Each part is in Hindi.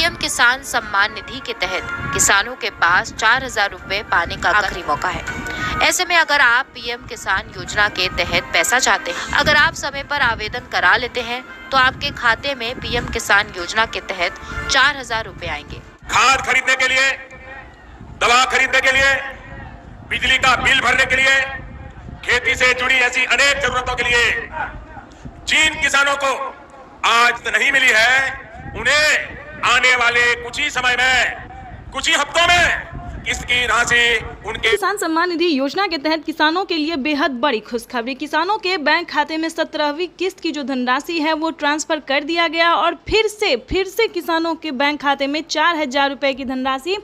पीएम किसान सम्मान निधि के तहत किसानों के पास 4,000 रुपए पाने का आखिरी मौका है। ऐसे में अगर आप पीएम किसान योजना के तहत पैसा चाहते हैं, अगर आप समय पर आवेदन करा लेते हैं तो आपके खाते में पीएम किसान योजना के तहत 4,000 रुपए आएंगे। खाद खरीदने के लिए, दवा खरीदने के लिए, बिजली का बिल भरने के लिए, खेती से जुड़ी ऐसी अनेक जरूरतों के लिए जिन किसानों को आज तो नहीं मिली है, उन्हें आने वाले कुछ ही समय में, कुछ ही हफ्तों में इसकी राशि उनके किसान सम्मान निधि योजना के तहत किसानों के लिए बेहद बड़ी खुशखबरी। किसानों के बैंक खाते में 17वीं किस्त की जो धनराशि है वो ट्रांसफर कर दिया गया और फिर से किसानों के बैंक खाते में 4,000 रुपए की धनराशि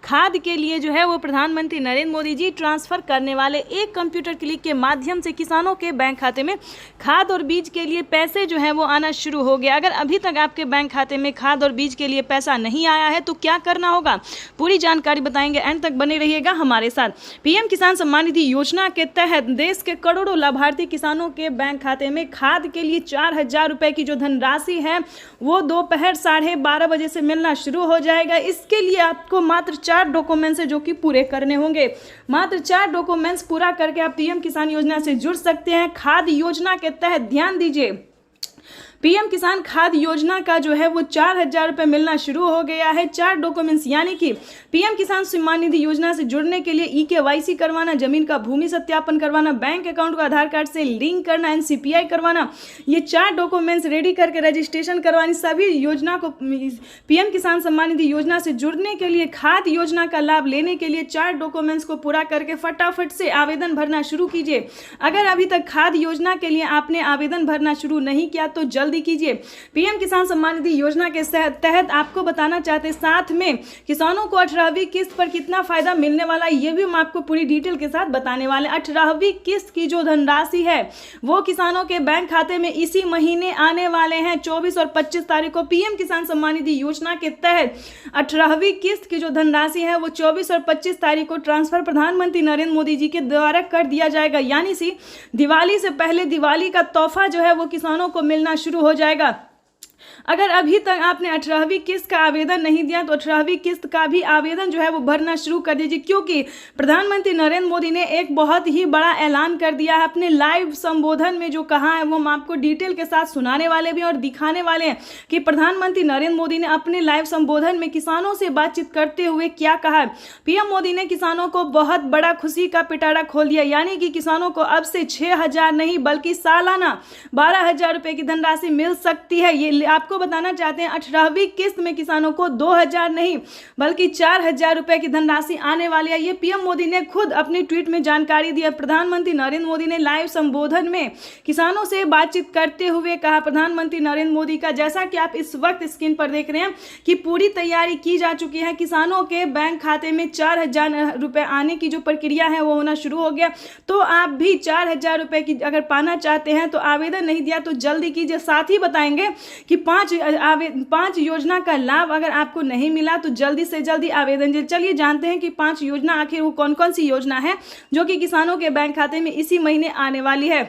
खाद के लिए जो है वो प्रधानमंत्री नरेंद्र मोदी जी ट्रांसफर करने वाले। एक कंप्यूटर क्लिक के माध्यम से किसानों के बैंक खाते में खाद और बीज के लिए पैसे जो है वो आना शुरू हो गया। अगर अभी तक आपके बैंक खाते में खाद और बीज के लिए पैसा नहीं आया है तो क्या करना होगा, पूरी जानकारी बताएंगे, अंत तक बने रहिएगा हमारे साथ। पीएम किसान सम्मान निधि योजना के तहत देश के करोड़ों लाभार्थी किसानों के बैंक खाते में खाद के लिए 4,000 रुपए की जो धनराशि है वो दोपहर 12:30 बजे से मिलना शुरू हो जाएगा। इसके लिए आपको मात्र 4 डॉक्यूमेंट्स है जो कि पूरे करने होंगे। मात्र 4 डॉक्यूमेंट्स पूरा करके आप पीएम किसान योजना से जुड़ सकते हैं। खाद योजना के तहत ध्यान दीजिए, पीएम किसान खाद योजना का जो है वो 4,000 रुपए मिलना शुरू हो गया है। 4 डॉक्यूमेंट्स यानी कि पीएम किसान सम्मान निधि योजना से जुड़ने के लिए EKYC करवाना, जमीन का भूमि सत्यापन करवाना, बैंक अकाउंट को आधार कार्ड से लिंक करना, NCPI करवाना, ये 4 डॉक्यूमेंट्स रेडी करके रजिस्ट्रेशन करवानी। सभी योजना को पीएम किसान सम्मान निधि योजना से जुड़ने के लिए, खाद योजना का लाभ लेने के लिए 4 डॉक्यूमेंट्स को पूरा करके फटाफट से आवेदन भरना शुरू कीजिए। अगर अभी तक खाद योजना के लिए आपने आवेदन भरना शुरू नहीं किया तो जल्दी कीजिए। पीएम किसान सम्मान निधि योजना के तहत आपको बताना चाहते हैं, साथ में किसानों को 18वीं किस्त पर कितना फायदा मिलने वाला है ये भी हम आपको पूरी डिटेल के साथ बताने वाले। 18वीं किस्त की जो धनराशि है वो किसानों के बैंक खाते में इसी महीने आने वाले हैं। 24 और 25 तारीख को पीएम किसान सम्मान निधि योजना के तहत 18वीं किस्त की जो धनराशि है वो 24 और 25 तारीख को ट्रांसफर प्रधानमंत्री नरेंद्र मोदी जी के द्वारा कर दिया जाएगा। यानी सी दिवाली से पहले दिवाली का तोहफा जो है वो किसानों को मिलना शुरू हो जाएगा। अगर अभी तक आपने 18वीं किस्त का आवेदन नहीं दिया तो 18वीं किस्त का भी आवेदन जो है वो भरना शुरू कर दीजिए, क्योंकि प्रधानमंत्री नरेंद्र मोदी ने एक बहुत ही बड़ा ऐलान कर दिया है। अपने लाइव संबोधन में जो कहा है वो हम आपको डिटेल के साथ सुनाने वाले भी और दिखाने वाले हैं कि प्रधानमंत्री नरेंद्र मोदी ने अपने लाइव संबोधन में किसानों से बातचीत करते हुए क्या कहा है। पीएम मोदी ने किसानों को बहुत बड़ा खुशी का पिटारा खोल दिया, यानी कि किसानों को अब से 6,000 नहीं बल्कि सालाना 12,000 रुपए की धनराशि मिल सकती है। ये आपको बताना चाहते हैं 18वीं किस्त में किसानों को 2,000 नहीं बल्कि 4,000 रुपए की धनराशि आने वाली है। ये पीएम मोदी ने खुद अपनी ट्वीट में जानकारी दी है। प्रधानमंत्री नरेंद्र मोदी ने लाइव संबोधन में किसानों से बातचीत करते हुए कहा, प्रधानमंत्री नरेंद्र मोदी का, जैसा कि आप इस वक्त स्क्रीन पर देख रहे हैं कि पूरी तैयारी की जा चुकी है। किसानों के बैंक खाते में 4,000 रुपए आने की जो प्रक्रिया है वो होना शुरू हो गया। तो आप भी 4,000 रुपए की अगर पाना चाहते हैं तो आवेदन नहीं दिया तो जल्दी कीजिए। साथ ही बताएंगे कि 5 योजना का लाभ अगर आपको नहीं मिला तो जल्दी से जल्दी आवेदन दीजिए। चलिए जानते हैं कि 5 योजना आखिर वो कौन कौन सी योजना है जो कि किसानों के बैंक खाते में इसी महीने आने वाली है।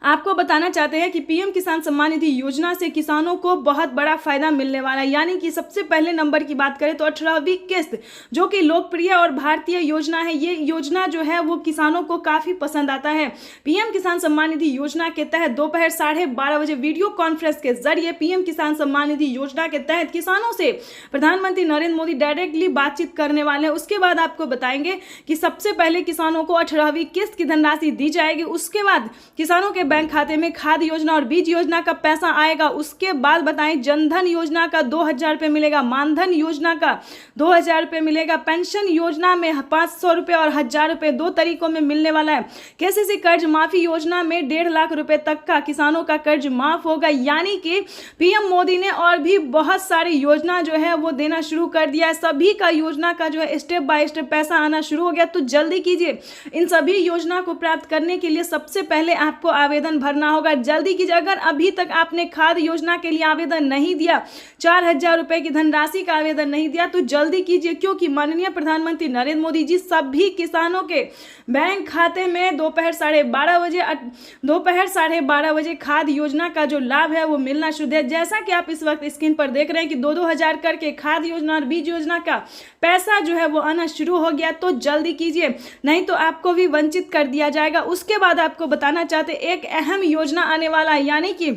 आपको बताना चाहते हैं कि पीएम किसान सम्मान निधि योजना से किसानों को बहुत बड़ा फायदा मिलने वाला है। यानी कि सबसे पहले नंबर की बात करें तो 18वीं किस्त जो कि लोकप्रिय और भारतीय योजना है, ये योजना जो है वो किसानों को काफी पसंद आता है। पीएम किसान सम्मान निधि योजना के तहत दोपहर 12:30 बजे वीडियो कॉन्फ्रेंस के जरिए पीएम किसान सम्मान निधि योजना के तहत किसानों से प्रधानमंत्री नरेंद्र मोदी डायरेक्टली बातचीत करने वाले हैं। उसके बाद आपको बताएंगे कि सबसे पहले किसानों को 18वीं किस्त की धनराशि दी जाएगी। उसके बाद किसानों के बैंक खाते में खाद योजना और बीज योजना का पैसा आएगा। उसके बाद बताएं जनधन योजना का 2,000 रुपए मिलेगा, मानधन योजना का 2,000 रुपए मिलेगा, पेंशन योजना में 500 रुपए और 1,000 रुपए 2 तरीकों में मिलने वाला है। केसीसी कर्ज माफी योजना में 1.5 लाख रुपए तक का किसानों का कर्ज माफ होगा। यानी कि पीएम मोदी ने और भी बहुत सारी योजना जो है वो देना शुरू कर दिया है। सभी का योजना का जो है स्टेप बाय स्टेप पैसा आना शुरू हो गया। तो जल्दी कीजिए, इन सभी योजना को प्राप्त करने के लिए सबसे पहले आपको आवेदन आवेदन भरना होगा। जल्दी कीजिए, अगर अभी तक आपने खाद योजना के लिए आवेदन नहीं दिया, 4,000 रुपए की धनराशि का आवेदन नहीं दिया, तो जल्दी कीजिए, क्योंकि माननीय प्रधानमंत्री नरेंद्र मोदी जी सभी किसानों के बैंक खाते में दोपहर 12:30 बजे खाद योजना का जो लाभ है वो मिलना शुरू है। जैसा कि आप इस वक्त स्क्रीन पर देख रहे हैं कि 2-2 हजार करके खाद योजना और बीज योजना का पैसा जो है वो आना शुरू हो गया। तो जल्दी कीजिए, नहीं तो आपको भी वंचित कर दिया जाएगा। उसके बाद आपको बताना चाहते एक अहम योजना आने वाला है, यानी कि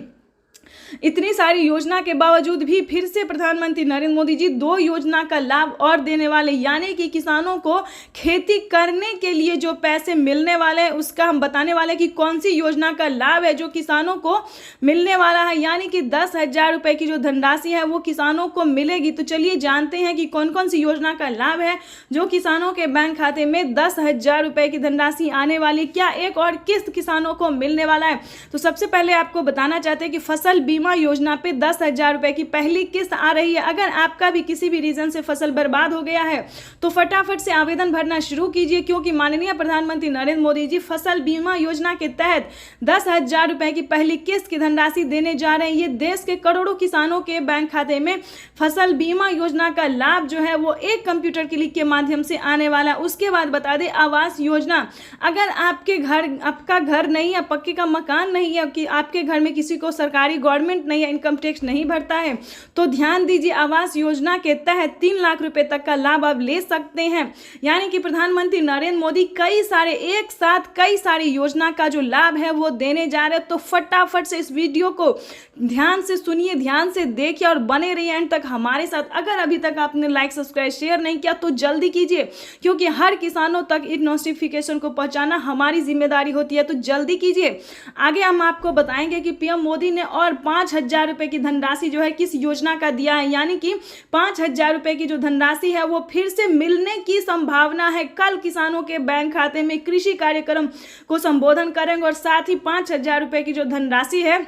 इतनी सारी योजना के बावजूद भी फिर से प्रधानमंत्री नरेंद्र मोदी जी 2 योजना का लाभ और देने वाले, यानी कि किसानों को खेती करने के लिए जो पैसे मिलने वाले हैं उसका हम बताने वाले कि कौन सी योजना का लाभ है जो किसानों को मिलने वाला है, यानी कि 10,000 रुपए की जो धनराशि है वो किसानों को मिलेगी। तो चलिए जानते हैं कि कौन कौन सी योजना का लाभ है जो किसानों के बैंक खाते में 10,000 रुपए की धनराशि आने वाली, क्या एक और किस्त किसानों को मिलने वाला है। तो सबसे पहले आपको बताना चाहते हैं कि फसल बीमा योजना पे 10,000 रुपए की पहली किस्त आ रही है। अगर आपका भी किसी भी रीजन से फसल बर्बाद हो गया है तो फटाफट से आवेदन भरना शुरू कीजिए, क्योंकि माननीय प्रधानमंत्री नरेंद्र मोदी जी फसल बीमा योजना के तहत 10,000 रुपए की पहली किस्त की धनराशि देने जा रहे हैं। ये देश के करोड़ों किसानों के बैंक खाते में फसल बीमा योजना का लाभ जो है वो एक कंप्यूटर क्लिक के माध्यम से आने वाला। उसके बाद बता दें आवास योजना, अगर आपका घर नहीं है, पक्के का मकान नहीं है, कि आपके घर में किसी को सरकारी गवर्नमेंट नहीं है, इनकम टैक्स नहीं भरता है, तो ध्यान दीजिए आवास योजना के तहत 3 लाख रुपए तक का लाभ आप ले सकते हैं। यानी कि प्रधानमंत्री नरेंद्र मोदी एक साथ कई सारी योजना का जो लाभ है वो देने जा रहे हैं। तो फटाफट से इस वीडियो को ध्यान से सुनिए, ध्यान से देखिए और बने रहिए एंड तक हमारे साथ। अगर अभी तक आपने लाइक सब्सक्राइब शेयर नहीं किया तो जल्दी कीजिए, क्योंकि हर किसानों तक इस नोटिफिकेशन को पहुंचाना हमारी जिम्मेदारी होती है। तो जल्दी कीजिए। आगे हम आपको बताएंगे कि पीएम मोदी ने और 5,000 रुपए की धनराशि जो है किस योजना का दिया है, यानी कि 5,000 रुपए की जो धनराशि है वो फिर से मिलने की संभावना है। कल किसानों के बैंक खाते में कृषि कार्यक्रम को संबोधन करेंगे और साथ ही 5,000 रुपए की जो धनराशि है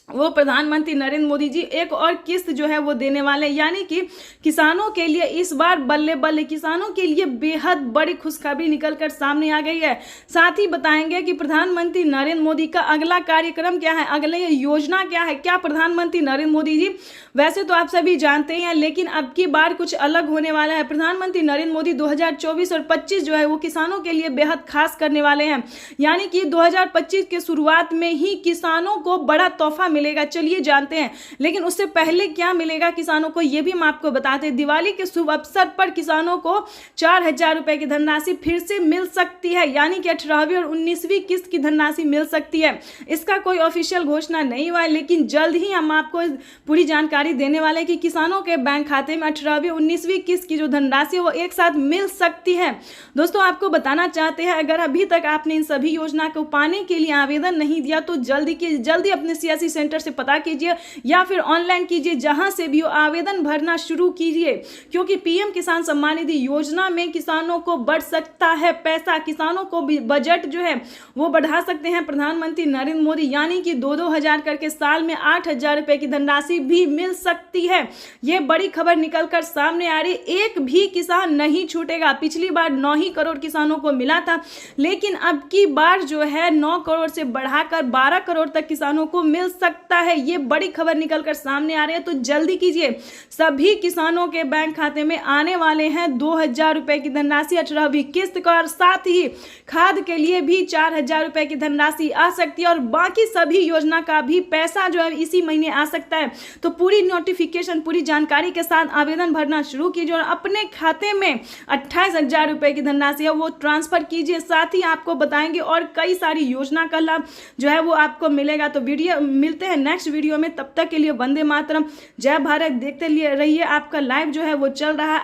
वो प्रधानमंत्री नरेंद्र मोदी जी एक और किस्त जो है वो देने वाले, यानी कि किसानों के लिए इस बार बल्ले बल्ले, किसानों के लिए बेहद बड़ी खुशखबरी निकलकर सामने आ गई है। साथ ही बताएंगे कि प्रधानमंत्री नरेंद्र मोदी का अगला कार्यक्रम क्या है, अगली योजना क्या है। क्या प्रधानमंत्री नरेंद्र मोदी जी, वैसे तो आप सभी जानते हैं, लेकिन अब की बार कुछ अलग होने वाला है। प्रधानमंत्री नरेंद्र मोदी 2024 और 25 जो है वो किसानों के लिए बेहद खास करने वाले हैं, यानी कि 2025 के शुरुआत में ही किसानों को बड़ा तोहफा मिलेगा। चलिए जानते हैं, लेकिन उससे पहले क्या मिलेगा किसानों को ये भी हम आपको बताते हैं। दिवाली के शुभ अवसर पर किसानों को 4,000 रुपए की धनराशि फिर से मिल सकती है, यानी कि 18वीं और 19वीं किस्त की धनराशि मिल सकती है। इसका कोई ऑफिशियल घोषणा नहीं हुआ है, लेकिन जल्द ही हम आपको पूरी जानकारी देने वाले हैं कि किसानों के बैंक खाते में 18वीं 19वीं किस्त की जो धनराशि है वो एक साथ मिल सकती है। दोस्तों आपको बताना चाहते हैं, अगर अभी तक आपने इन सभी योजना को पाने के लिए आवेदन नहीं दिया तो जल्दी अपने सियासी सेंटर से पता कीजिए या फिर ऑनलाइन कीजिए, जहां से भी हो आवेदन भरना शुरू कीजिए, क्योंकि पीएम किसान सम्मान निधि योजना में किसानों को बढ़ सकता है पैसा, किसानों को भी बजट जो है वो बढ़ा सकते हैं प्रधानमंत्री नरेंद्र मोदी, यानी कि 2-2 हजार करके साल में 8,000 रुपए की धनराशि भी मिल सकती है। ये बड़ी खबर निकलकर सामने आ रही, एक भी किसान नहीं छूटेगा। पिछली बार 9 ही करोड़ किसानों को मिला था, लेकिन अब की बार जो है 9 करोड़ से बढ़ाकर 12 करोड़ तक किसानों को मिल सकता है। ये बड़ी खबर निकलकर सामने आ रही है, तो जल्दी कीजिए। सभी किसानों के बैंक खाते में आने वाले हैं 2,000 रुपए की धनराशि 18वीं किस्त का, और साथ ही खाद के लिए भी 4,000 रुपए की धनराशि आ सकती है, और बाकी सभी योजना का भी पैसा जो है इसी महीने आ सकता है। तो पूरी नोटिफिकेशन, पूरी जानकारी के साथ आवेदन भरना शुरू कीजिए और अपने खाते में 28,000 रुपए की धनराशि है वो ट्रांसफर कीजिए। साथ ही आपको बताएंगे और कई सारी योजना का लाभ जो है वो आपको मिलेगा। तो वीडियो मिलते हैं नेक्स्ट वीडियो में, तब तक के लिए वंदे मातरम, जय भारत। देखते रहिए, आपका लाइव जो है वो चल रहा है।